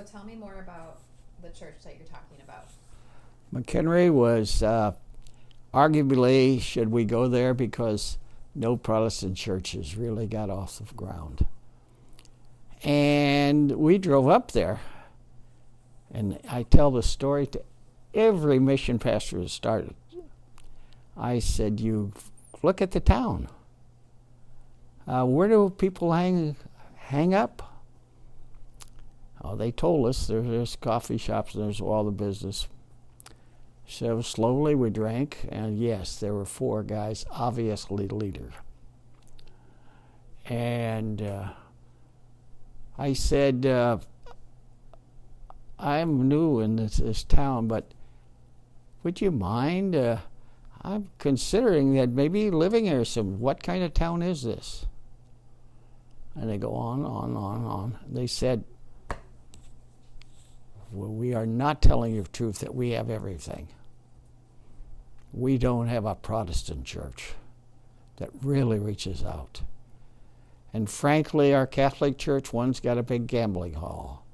So tell me more about the church that you're talking about. McHenry was arguably, should we go there, because no Protestant churches really got off the ground. And we drove up there, and I tell the story to every mission pastor who started. I said, you look at the town. Where do people hang up? Oh, they told us there's coffee shops and there's all the business. So slowly we drank, and yes, there were 4 guys, obviously leader. And I said, I'm new in this town, but would you mind? I'm considering that maybe living here. So what kind of town is this? And they go on. They said, well, we are not telling you the truth that we have everything. We don't have a Protestant church that really reaches out. And frankly, our Catholic church, one's got a big gambling hall.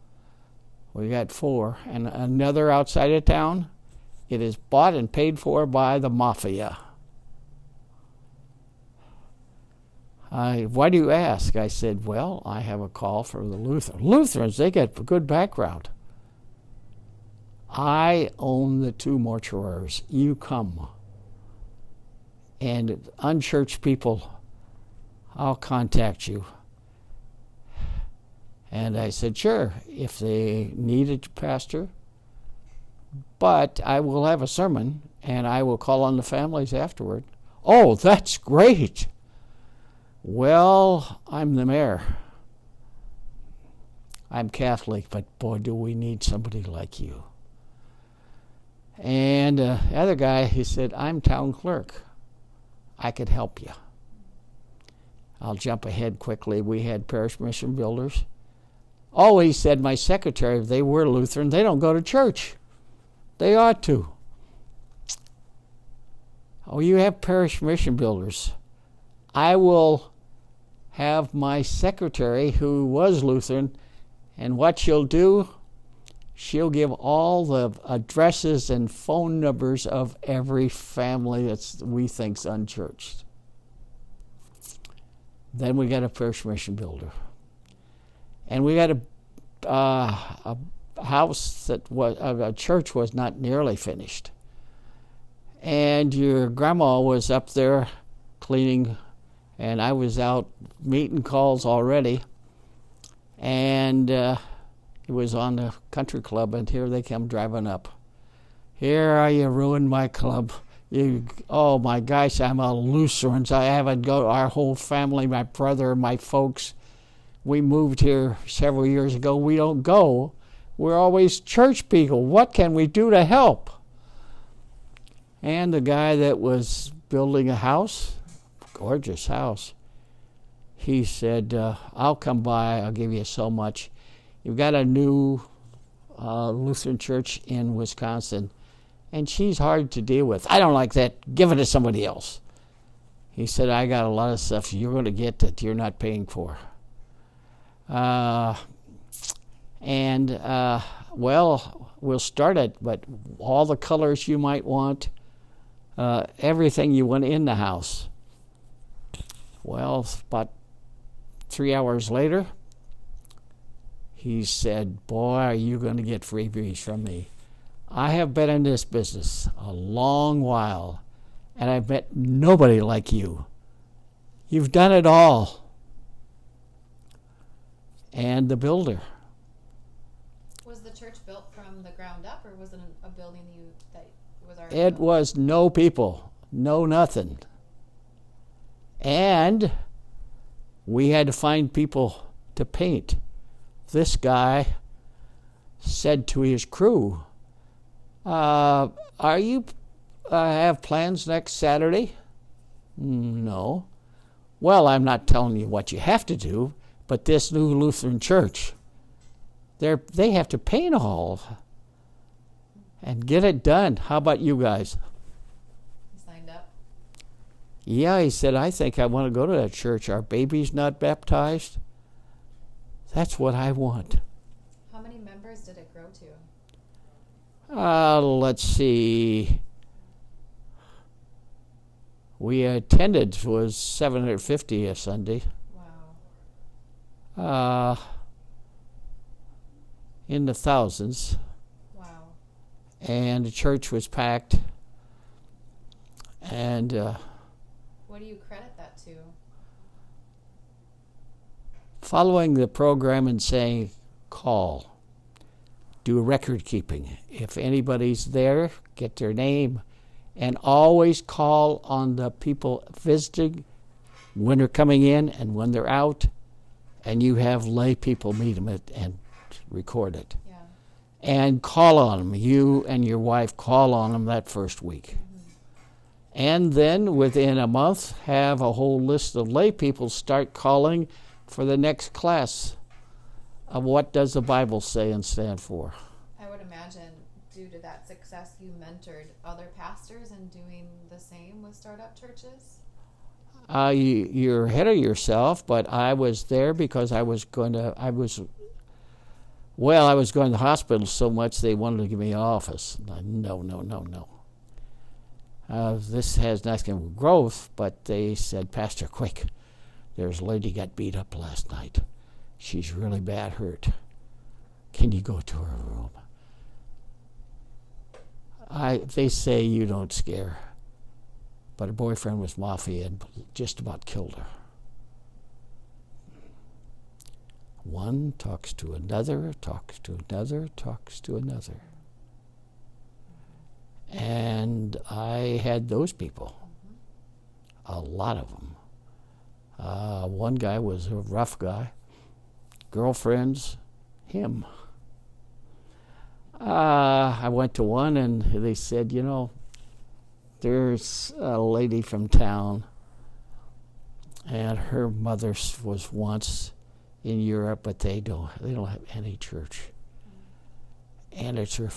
We got 4. And another outside of town, it is bought and paid for by the mafia. Why do you ask? I said, well, I have a call from the Lutherans. They got a good background. I own the 2 mortuaries. You come. And unchurched people, I'll contact you. And I said, sure, if they need a pastor, but I will have a sermon, and I will call on the families afterward. Oh, that's great. Well, I'm the mayor. I'm Catholic, but boy, do we need somebody like you. And the other guy, he said, I'm town clerk. I could help you. I'll jump ahead quickly. We had parish mission builders. Oh, he said, my secretary, if they were Lutheran, they don't go to church. They ought to. Oh, you have parish mission builders. I will have my secretary, who was Lutheran, and what she'll do, she'll give all the addresses and phone numbers of every family that we think's unchurched. Then we got a parish mission builder. And we got a house that was, a church was not nearly finished. And your grandma was up there cleaning, and I was out meeting calls already. And it was on the country club, and here they come driving up. Here, you ruined my club. Oh my gosh, I'm a Lutheran. I haven't go. Our whole family, my brother, my folks, we moved here several years ago. We don't go. We're always church people. What can we do to help? And the guy that was building a house, gorgeous house, he said, I'll come by. I'll give you so much. You've got a new Lutheran church in Wisconsin, and she's hard to deal with. I don't like that. Give it to somebody else. He said, I got a lot of stuff you're going to get that you're not paying for. Well, we'll start it, but all the colors you might want, everything you want in the house. Well, about 3 hours later, he said, boy, are you going to get freebies from me. I have been in this business a long while, and I've met nobody like you. You've done it all. And the builder. Was the church built from the ground up, or was it a building that was already It built? was no people, no nothing. And we had to find people to paint. This guy said to his crew, are you have plans next Saturday? No. Well, I'm not telling you what you have to do, but this new Lutheran church, they have to paint all and get it done. How about you guys? You signed up? Yeah, he said, I think I want to go to that church. Our baby's not baptized. That's what I want. How many members members did it grow to? Let's see. We attended was 750 a Sunday. Wow. In the thousands. Wow. And the church was packed. And What do you credit that to? following the program and saying, call. Do record keeping. If anybody's there, get their name. And always call on the people visiting when they're coming in and when they're out. And you have lay people meet them and record it. Yeah. And call on them. You and your wife call on them that first week. And then within a month, have a whole list of lay people start calling for the next class of what does the Bible say and stand for. I would imagine due to that success, you mentored other pastors in doing the same with startup churches? You're ahead of yourself, but I was there because I was going to the hospital so much they wanted to give me an office. No. This has nothing with growth, but they said, Pastor, quick, there's a lady got beat up last night. She's really bad hurt. Can you go to her room? They say you don't scare, but her boyfriend was mafia and just about killed her. One talks to another, talks to another, talks to another. And I had those people, a lot of them. One guy was a rough guy, girlfriends, him. I went to one and they said, there's a lady from town and her mother was once in Europe, but they don't have any church. And it's her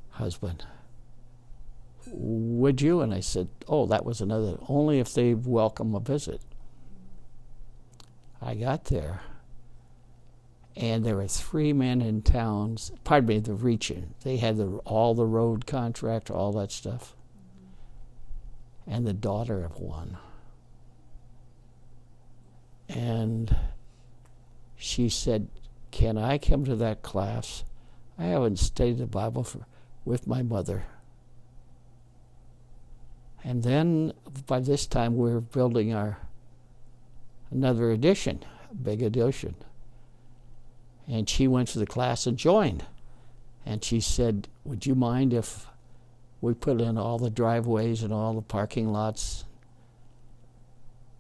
husband. Would you? And I said, that was another, only if they welcome a visit. I got there, and there were 3 men in towns, the region. They had all the road contract, all that stuff. And the daughter of one. And she said, can I come to that class? I haven't studied the Bible with my mother. And then by this time we were building another edition, a big edition. And she went to the class and joined. And she said, would you mind if we put in all the driveways and all the parking lots?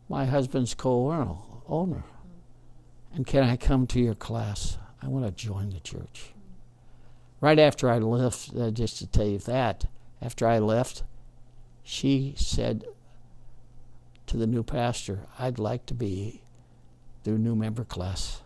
My husband's co-owner. And can I come to your class? I want to join the church. Right after I left, just to tell you that, after I left, she said to the new pastor, I'd like to be the new member class.